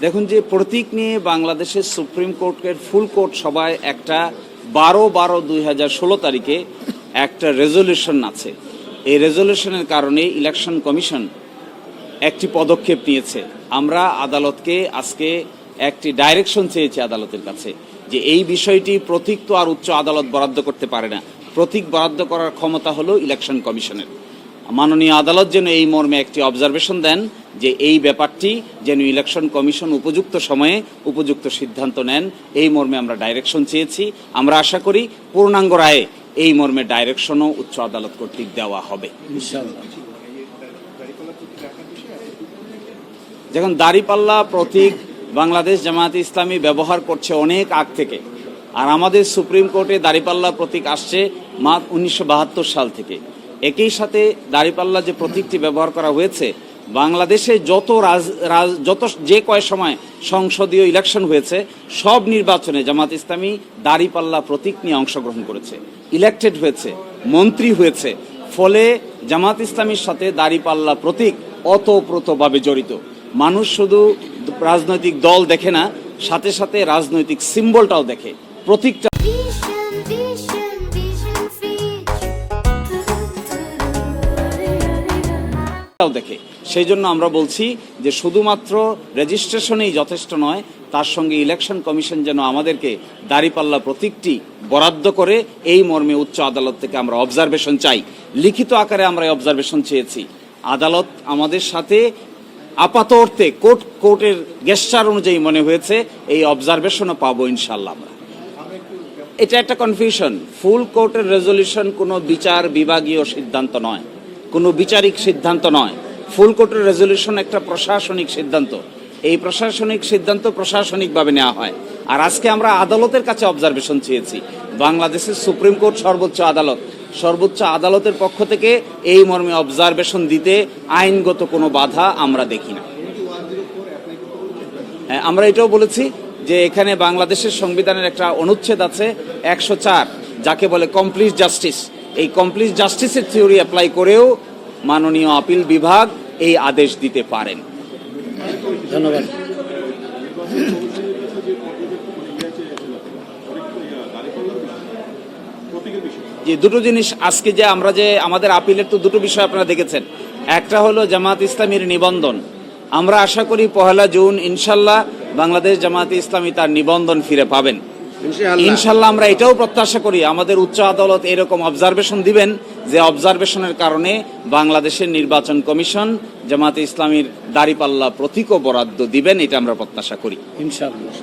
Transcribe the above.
দেখুন, যে প্রতীক নিয়ে বাংলাদেশের সুপ্রিম কোর্টের ফুল কোর্ট সভায় একটা 12/12/2016 তারিখে একটা রেজলিউশন আছে। এই রেজলিউশনের কারণে ইলেকশন কমিশন একটি পদক্ষেপ নিয়েছে। আমরা আদালতকে আজকে একটি ডাইরেকশন চেয়েছি আদালতের কাছে যে এই বিষয়টি প্রতীক তো আর উচ্চ আদালত বরাদ্দ করতে পারে না, প্রতীক বরাদ্দ করার ক্ষমতা হলো ইলেকশন কমিশনের। মাননীয় আদালত যেন এই মর্মে একটি অবজারভেশন দেন যে এই ব্যাপারটি যেন ইলেকশন কমিশন উপযুক্ত সময়ে উপযুক্ত সিদ্ধান্ত নেন, এই মর্মে আমরা ডাইরেকশন চেয়েছি। আমরা আশা করি পূর্ণাঙ্গ রায়ে এই মর্মে ডাইরেকশনও উচ্চ আদালত কর্তৃক দেওয়া হবে ইনশাআল্লাহ। যখন দাঁড়িপাল্লা প্রতীক বাংলাদেশ জামায়াতে ইসলামী ব্যবহার করছে অনেক আগ থেকে, আর আমাদের সুপ্রিম কোর্টে দাঁড়িপাল্লা প্রতীক আসছে 1972 সাল থেকে। একই সাথে দাঁড়িপাল্লা যে প্রতীকটি ব্যবহার করা হয়েছে, বাংলাদেশে যত যে কয় সময় সংসদীয় ইলেকশন হয়েছে সব নির্বাচনে জামাত ইসলামী দাঁড়িপাল্লা প্রতীক নিয়ে অংশগ্রহণ করেছে, ইলেক্টেড হয়েছে, মন্ত্রী হয়েছে। ফলে জামাত ইসলামীর সাথে দাঁড়িপাল্লা প্রতীক ওতপ্রোতভাবে জড়িত। মানুষ শুধু রাজনৈতিক দল দেখে না, সাথে সাথে রাজনৈতিক সিম্বলটাও দেখে, প্রতীকটা দেখে। সেই জন্য আমরা বলছি যে শুধুমাত্র রেজিস্ট্রেশনেই যথেষ্ট নয়, তার সঙ্গে ইলেকশন কমিশন যেন আমাদেরকে দাঁড়িপাল্লা প্রতীকটি বরাদ্দ করে এই মর্মে উচ্চ আদালত থেকে আমরা অবজারভেশন চাই। লিখিত আকারে আমরা অবজারভেশন চেয়েছি। আদালত আমাদের সাথে আপাত অর্থে কোর্টের গেস্টার অনুযায়ী মনে হয়েছে এই অবজারভেশনও পাবো ইনশাল্লাহ। আমরা এটা একটা কনফিউশন। ফুল কোর্টের রেজলিউশন কোনো বিচার বিভাগীয় সিদ্ধান্ত নয়, কোনো বিচারিক সিদ্ধান্ত নয়। ফুল কোর্টের রেজলিউশন একটা প্রশাসনিক সিদ্ধান্ত। এই প্রশাসনিক সিদ্ধান্ত প্রশাসনিকভাবে নেওয়া হয়। আর আজকে আমরা আদালতের কাছে অবজারভেশন চেয়েছি। বাংলাদেশের সুপ্রিম কোর্ট সর্বোচ্চ আদালতের পক্ষ থেকে এই মর্মে অবজারভেশন দিতে আইনগত কোনো বাধা আমরা দেখি না। হ্যাঁ, আমরা এটাও বলেছি যে এখানে বাংলাদেশের সংবিধানের একটা অনুচ্ছেদ আছে 104, যাকে বলে কমপ্লিট জাস্টিস। এই কমপ্লিট জাস্টিসের থিওরি অ্যাপ্লাই করেও মাননীয় আপিল বিভাগ এই আদেশ দিতে পারেন। ধন্যবাদ। যে দুটো জিনিস আজকে যে আমরা যে আমাদের আপিলের তো দুটো বিষয় আপনারা দেখেছেন। একটা হলো জামাত ইসলামীর নিবন্ধন। আমরা আশা করি 1 জুন ইনশাল্লাহ বাংলাদেশ জামাতে ইসলামী তার নিবন্ধন ফিরে পাবেন ইনশাল্লাহ। আমরা এটাও প্রত্যাশা করি আমাদের উচ্চ আদালত এরকম অবজারভেশন দিবেন যে অবজারভেশনের কারণে বাংলাদেশের নির্বাচন কমিশন জামাতে ইসলামীর দাঁড়িপাল্লা প্রতীকও বরাদ্দ দিবেন, এটা আমরা প্রত্যাশা করি ইনশাআল্লাহ।